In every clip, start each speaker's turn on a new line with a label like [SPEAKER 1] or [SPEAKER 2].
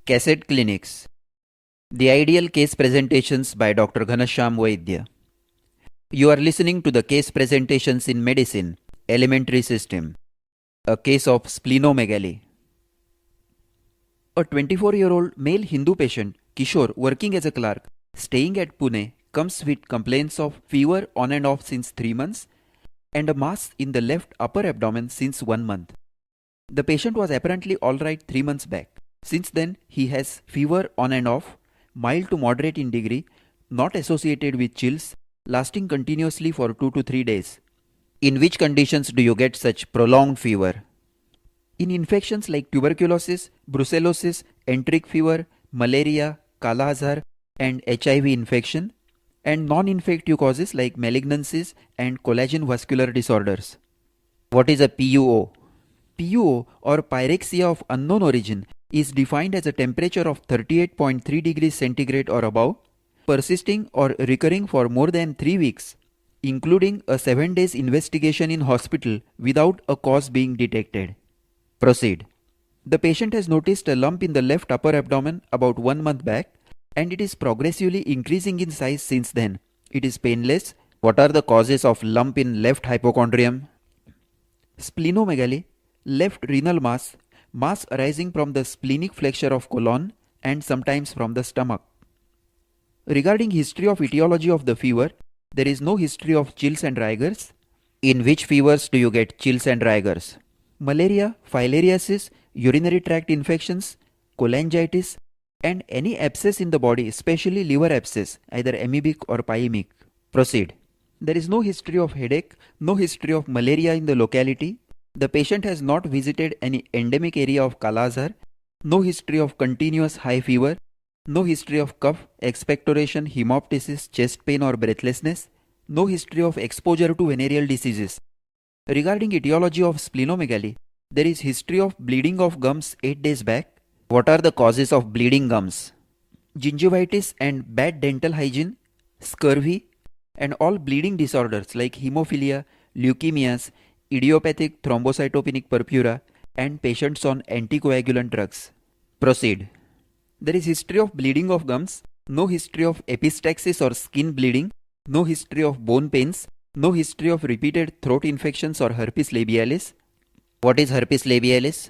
[SPEAKER 1] Cassette Clinics. The Ideal Case Presentations by Dr. Ghanashyam Vaidya. You are listening to the Case Presentations in Medicine, Elementary System. A case of splenomegaly. A 24-year-old male Hindu patient, Kishore, working as a clerk, staying at Pune, comes with complaints of fever on and off since 3 months and a mass in the left upper abdomen since 1 month. The patient was apparently alright 3 months back. Since then, he has fever on and off, mild to moderate in degree, not associated with chills, lasting continuously for 2 to 3 days. In which conditions do you get such prolonged fever? In infections like tuberculosis, brucellosis, enteric fever, malaria, Kala Azar, and HIV infection, and non-infective causes like malignancies and collagen vascular disorders. What is a PUO? PUO, or pyrexia of unknown origin, is defined as a temperature of 38.3 degrees centigrade or above, persisting or recurring for more than 3 weeks, including a 7 days investigation in hospital without a cause being detected. Proceed. The patient has noticed a lump in the left upper abdomen about 1 month back, and it is progressively increasing in size since then. It is painless. What are the causes of lump in left hypochondrium? Splenomegaly, left renal mass, mass arising from the splenic flexure of colon and sometimes from the stomach. Regarding history of etiology of the fever, there is no history of chills and rigors. In which fevers do you get chills and rigors? Malaria, filariasis, urinary tract infections, cholangitis, and any abscess in the body, especially liver abscess, either amoebic or pyemic. Proceed. There is no history of headache, no history of malaria in the locality. The patient has not visited any endemic area of Kala Azar, no history of continuous high fever, no history of cough, expectoration, hemoptysis, chest pain or breathlessness, no history of exposure to venereal diseases. Regarding etiology of splenomegaly, there is history of bleeding of gums 8 days back. What are the causes of bleeding gums? Gingivitis and bad dental hygiene, scurvy, and all bleeding disorders like hemophilia, leukemias, idiopathic thrombocytopenic purpura, and patients on anticoagulant drugs. Proceed. There is history of bleeding of gums, no history of epistaxis or skin bleeding, no history of bone pains, no history of repeated throat infections or herpes labialis. What is herpes labialis?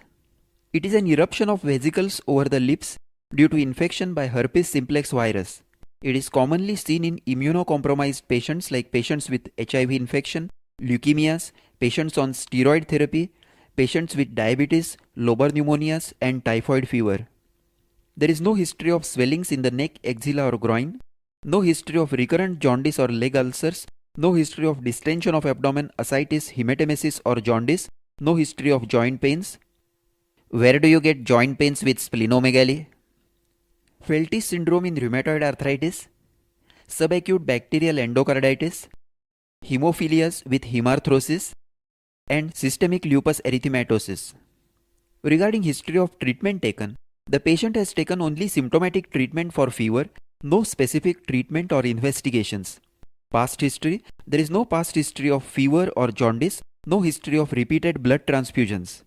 [SPEAKER 1] It is an eruption of vesicles over the lips due to infection by herpes simplex virus. It is commonly seen in immunocompromised patients like patients with HIV infection, leukemias, patients on steroid therapy, patients with diabetes, lobar pneumonias, and typhoid fever. There is no history of swellings in the neck, axilla, or groin, no history of recurrent jaundice or leg ulcers, no history of distension of abdomen, ascites, hematemesis, or jaundice, no history of joint pains. Where do you get joint pains with splenomegaly? Feltis syndrome in rheumatoid arthritis, subacute bacterial endocarditis, hemophilias with hemarthrosis, and systemic lupus erythematosus. Regarding history of treatment taken, the patient has taken only symptomatic treatment for fever, no specific treatment or investigations. Past history, there is no past history of fever or jaundice, no history of repeated blood transfusions.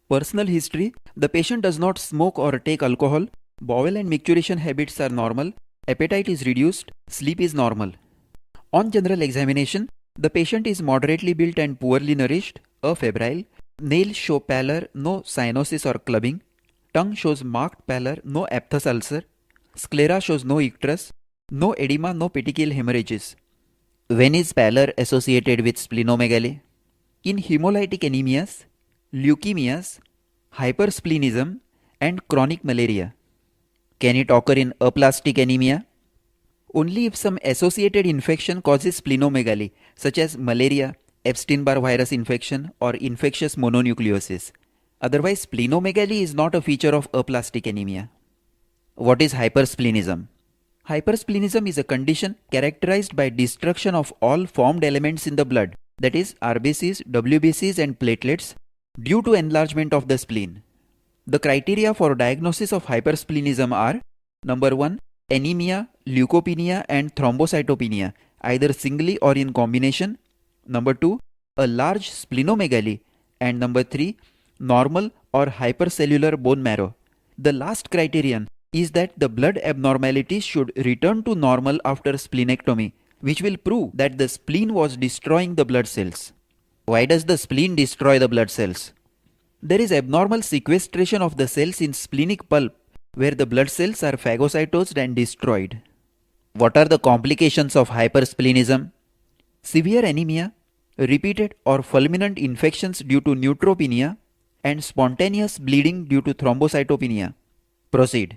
[SPEAKER 1] Personal history, the patient does not smoke or take alcohol, bowel and micturition habits are normal, appetite is reduced, sleep is normal. On general examination, the patient is moderately built and poorly nourished, afebrile, nails show pallor, no cyanosis or clubbing, tongue shows marked pallor, no aphthous ulcer, sclera shows no icterus, no edema, no petechial hemorrhages. When is pallor associated with splenomegaly? In hemolytic anemias, leukemias, hypersplenism, and chronic malaria. Can it occur in aplastic anemia? Only if some associated infection causes splenomegaly, such as malaria, Epstein-Barr virus infection, or infectious mononucleosis. Otherwise, splenomegaly is not a feature of aplastic anemia. What is hypersplenism? Hypersplenism is a condition characterized by destruction of all formed elements in the blood, that is RBCs, WBCs, and platelets, due to enlargement of the spleen. The criteria for diagnosis of hypersplenism are: number 1, anemia, leukopenia, and thrombocytopenia, either singly or in combination. Number 2, a large splenomegaly. And number 3, normal or hypercellular bone marrow. The last criterion is that the blood abnormalities should return to normal after splenectomy, which will prove that the spleen was destroying the blood cells. Why does the spleen destroy the blood cells? There is abnormal sequestration of the cells in splenic pulp where the blood cells are phagocytosed and destroyed. What are the complications of hypersplenism? Severe anemia, repeated or fulminant infections due to neutropenia, and spontaneous bleeding due to thrombocytopenia. Proceed.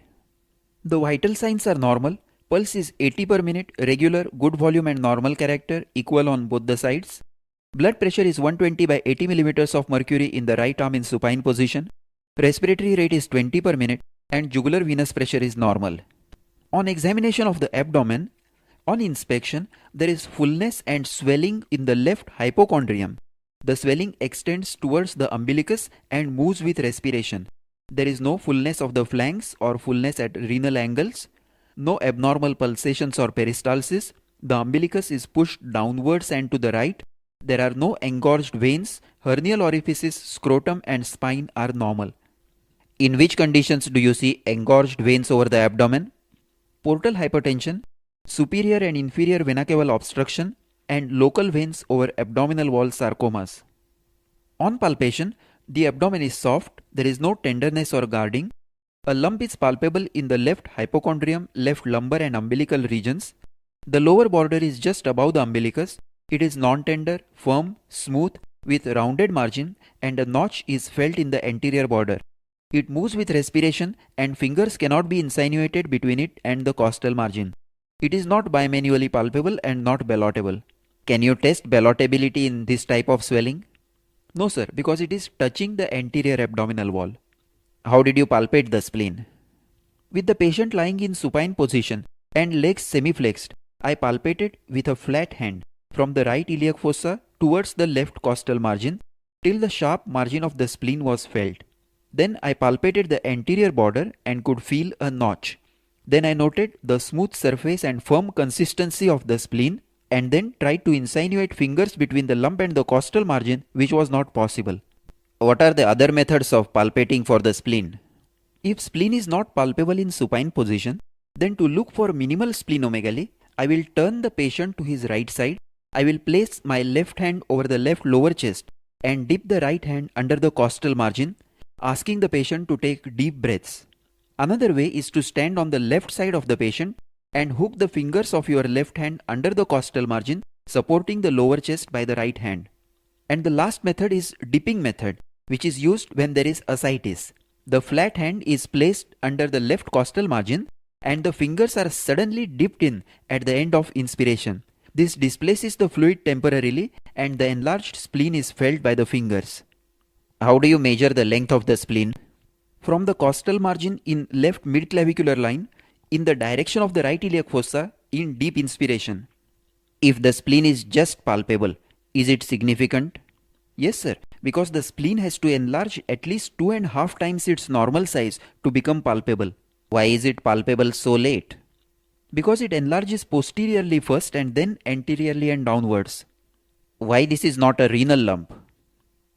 [SPEAKER 1] The vital signs are normal. Pulse is 80 per minute, regular, good volume and normal character, equal on both the sides. Blood pressure is 120 by 80 millimeters of mercury in the right arm in supine position. Respiratory rate is 20 per minute and jugular venous pressure is normal. On examination of the abdomen, on inspection, there is fullness and swelling in the left hypochondrium. The swelling extends towards the umbilicus and moves with respiration. There is no fullness of the flanks or fullness at renal angles. No abnormal pulsations or peristalsis. The umbilicus is pushed downwards and to the right. There are no engorged veins. Hernial orifices, scrotum and spine are normal. In which conditions do you see engorged veins over the abdomen? Portal hypertension, superior and inferior vena cava obstruction, and local veins over abdominal wall sarcomas. On palpation, the abdomen is soft, there is no tenderness or guarding. A lump is palpable in the left hypochondrium, left lumbar and umbilical regions. The lower border is just above the umbilicus. It is non-tender, firm, smooth, with rounded margin, and a notch is felt in the anterior border. It moves with respiration and fingers cannot be insinuated between it and the costal margin. It is not bimanually palpable and not ballotable. Can you test ballotability in this type of swelling? No sir, because it is touching the anterior abdominal wall. How did you palpate the spleen? With the patient lying in supine position and legs semi-flexed, I palpated with a flat hand from the right iliac fossa towards the left costal margin till the sharp margin of the spleen was felt. Then I palpated the anterior border and could feel a notch. Then I noted the smooth surface and firm consistency of the spleen and then tried to insinuate fingers between the lump and the costal margin, which was not possible. What are the other methods of palpating for the spleen? If spleen is not palpable in supine position, then to look for minimal splenomegaly, I will turn the patient to his right side. I will place my left hand over the left lower chest and dip the right hand under the costal margin, asking the patient to take deep breaths. Another way is to stand on the left side of the patient and hook the fingers of your left hand under the costal margin, supporting the lower chest by the right hand. And the last method is dipping method, which is used when there is ascites. The flat hand is placed under the left costal margin and the fingers are suddenly dipped in at the end of inspiration. This displaces the fluid temporarily and the enlarged spleen is felt by the fingers. How do you measure the length of the spleen? From the costal margin in left midclavicular line, in the direction of the right iliac fossa in deep inspiration. If the spleen is just palpable, is it significant? Yes sir, because the spleen has to enlarge at least 2.5 times its normal size to become palpable. Why is it palpable so late? Because it enlarges posteriorly first and then anteriorly and downwards. Why this is not a renal lump?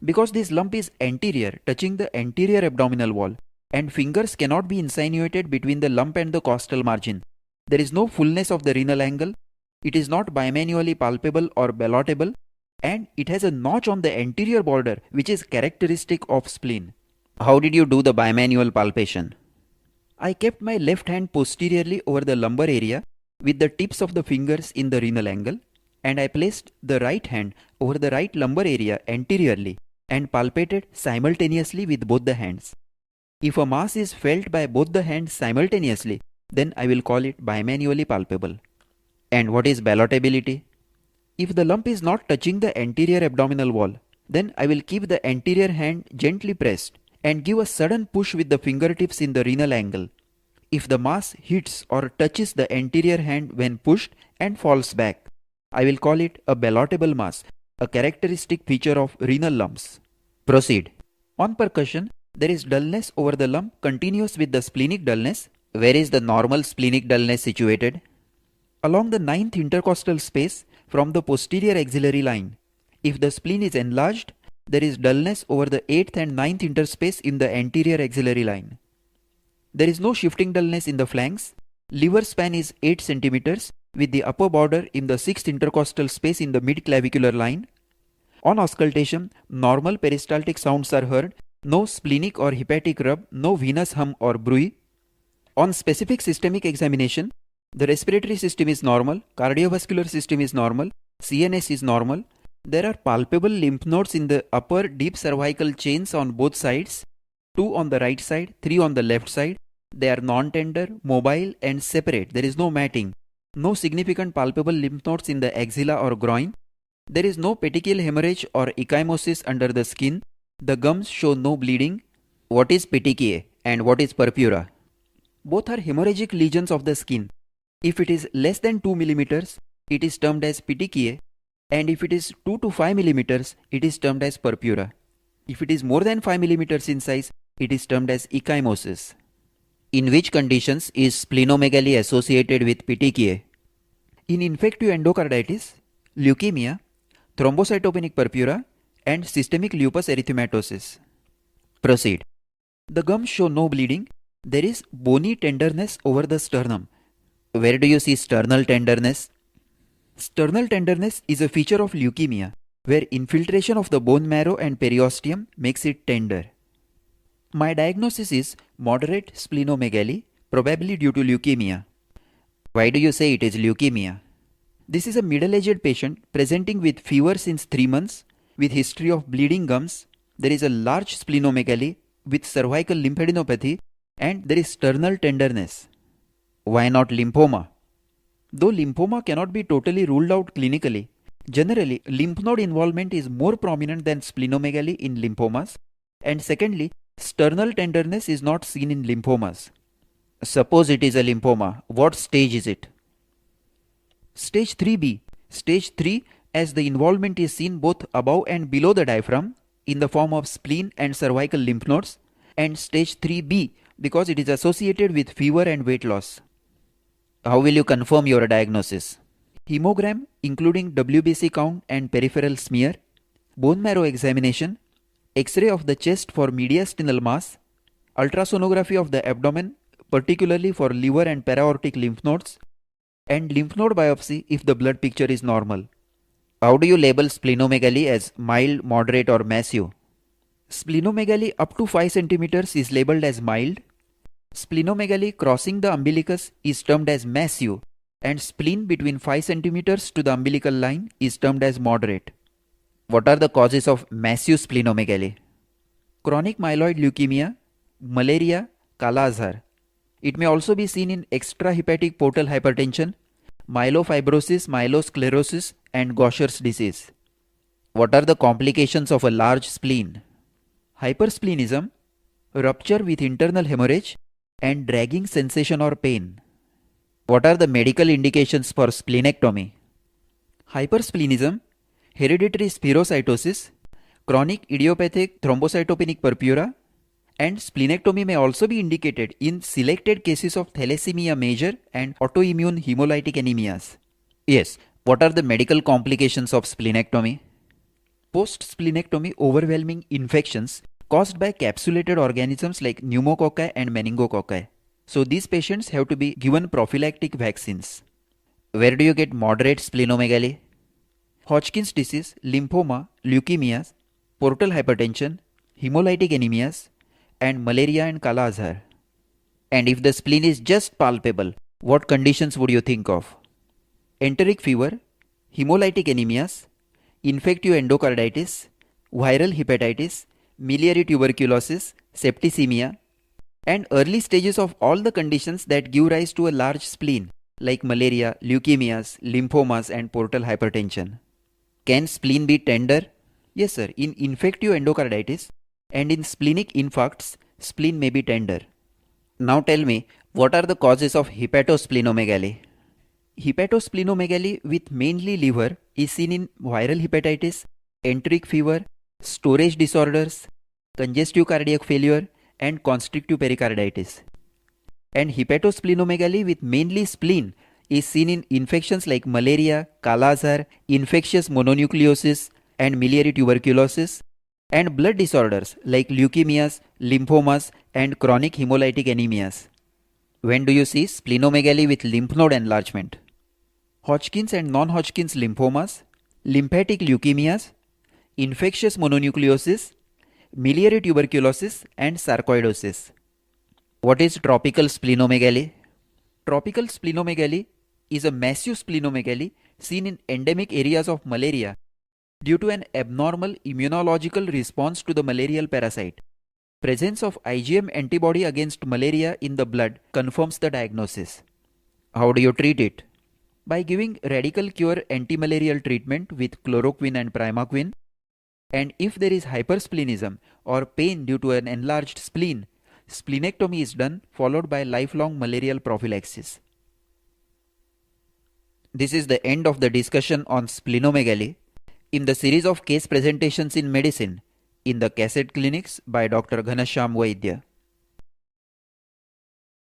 [SPEAKER 1] Because this lump is anterior, touching the anterior abdominal wall, and fingers cannot be insinuated between the lump and the costal margin. There is no fullness of the renal angle, it is not bimanually palpable or ballotable, and it has a notch on the anterior border which is characteristic of spleen. How did you do the bimanual palpation? I kept my left hand posteriorly over the lumbar area with the tips of the fingers in the renal angle, and I placed the right hand over the right lumbar area anteriorly and palpated simultaneously with both the hands. If a mass is felt by both the hands simultaneously, then I will call it bimanually palpable. And what is ballotability? If the lump is not touching the anterior abdominal wall, then I will keep the anterior hand gently pressed and give a sudden push with the fingertips in the renal angle. If the mass hits or touches the anterior hand when pushed and falls back, I will call it a ballotable mass, a characteristic feature of renal lumps. Proceed. On percussion, there is dullness over the lump continuous with the splenic dullness. Where is the normal splenic dullness situated? Along the 9th intercostal space from the posterior axillary line. If the spleen is enlarged, there is dullness over the 8th and 9th interspace in the anterior axillary line. There is no shifting dullness in the flanks. Liver span is 8 centimeters with the upper border in the 6th intercostal space in the mid-clavicular line. On auscultation, normal peristaltic sounds are heard, no splenic or hepatic rub, no venous hum or bruit. On specific systemic examination, the respiratory system is normal, cardiovascular system is normal, CNS is normal. There are palpable lymph nodes in the upper deep cervical chains on both sides, 2 on the right side, 3 on the left side. They are non-tender, mobile and separate. There is no matting. No significant palpable lymph nodes in the axilla or groin. There is no petechial hemorrhage or ecchymosis under the skin. The gums show no bleeding. What is petechiae and what is purpura? Both are hemorrhagic lesions of the skin. If it is less than 2 millimeters, it is termed as petechiae, and if it is 2 to 5 millimeters, it is termed as purpura. If it is more than 5 millimeters in size, it is termed as ecchymosis. In which conditions is splenomegaly associated with petechiae? In infective endocarditis, leukemia, thrombocytopenic purpura, and systemic lupus erythematosus. Proceed. The gums show no bleeding. There is bony tenderness over the sternum. Where do you see sternal tenderness? Sternal tenderness is a feature of leukemia, where infiltration of the bone marrow and periosteum makes it tender. My diagnosis is moderate splenomegaly, probably due to leukemia. Why do you say it is leukemia? This is a middle-aged patient presenting with fever since 3 months, with history of bleeding gums. There is a large splenomegaly with cervical lymphadenopathy, and there is sternal tenderness. Why not lymphoma? Though lymphoma cannot be totally ruled out clinically, generally lymph node involvement is more prominent than splenomegaly in lymphomas, and secondly, sternal tenderness is not seen in lymphomas. Suppose it is a lymphoma, what stage is it? Stage 3B. Stage 3, as the involvement is seen both above and below the diaphragm in the form of spleen and cervical lymph nodes, and stage 3B because it is associated with fever and weight loss. How will you confirm your diagnosis? Hemogram including WBC count and peripheral smear, bone marrow examination, X-ray of the chest for mediastinal mass, ultrasonography of the abdomen particularly for liver and para-aortic lymph nodes, and lymph node biopsy if the blood picture is normal. How do you label splenomegaly as mild, moderate or massive? Splenomegaly up to 5 cm is labeled as mild. Splenomegaly crossing the umbilicus is termed as massive, and spleen between 5 cm to the umbilical line is termed as moderate. What are the causes of massive splenomegaly? Chronic myeloid leukemia, malaria, Kala-Azar. It may also be seen in extrahepatic portal hypertension, myelofibrosis, myelosclerosis, and Gaucher's disease. What are the complications of a large spleen? Hypersplenism, rupture with internal hemorrhage, and dragging sensation or pain. What are the medical indications for splenectomy? Hypersplenism, hereditary spherocytosis, chronic idiopathic thrombocytopenic purpura, and splenectomy may also be indicated in selected cases of thalassemia major and autoimmune hemolytic anemias. Yes, what are the medical complications of splenectomy? Post-splenectomy overwhelming infections caused by capsulated organisms like pneumococci and meningococci. So these patients have to be given prophylactic vaccines. Where do you get moderate splenomegaly? Hodgkin's disease, lymphoma, leukemias, portal hypertension, hemolytic anemias, and malaria and Kala-Azar. And if the spleen is just palpable, what conditions would you think of? Enteric fever, hemolytic anemias, infective endocarditis, viral hepatitis, miliary tuberculosis, septicemia, and early stages of all the conditions that give rise to a large spleen like malaria, leukemias, lymphomas, and portal hypertension. Can spleen be tender? Yes sir, in infective endocarditis and in splenic infarcts, spleen may be tender. Now tell me, what are the causes of hepatosplenomegaly? Hepatosplenomegaly with mainly liver is seen in viral hepatitis, enteric fever, storage disorders, congestive cardiac failure, and constrictive pericarditis. And hepatosplenomegaly with mainly spleen is seen in infections like malaria, Kala-Azar, infectious mononucleosis, and miliary tuberculosis, and blood disorders like leukemias, lymphomas, and chronic hemolytic anemias. When do you see splenomegaly with lymph node enlargement? Hodgkin's and non-Hodgkin's lymphomas, lymphatic leukemias, infectious mononucleosis, miliary tuberculosis, and sarcoidosis. What is tropical splenomegaly? Tropical splenomegaly is a massive splenomegaly seen in endemic areas of malaria due to an abnormal immunological response to the malarial parasite. Presence of IgM antibody against malaria in the blood confirms the diagnosis. How do you treat it? By giving radical cure antimalarial treatment with chloroquine and primaquine, and if there is hypersplenism or pain due to an enlarged spleen, splenectomy is done followed by lifelong malarial prophylaxis. This is the end of the discussion on splenomegaly in the series of case presentations in medicine in the cassette clinics by Dr. Ghanashyam Vaidya.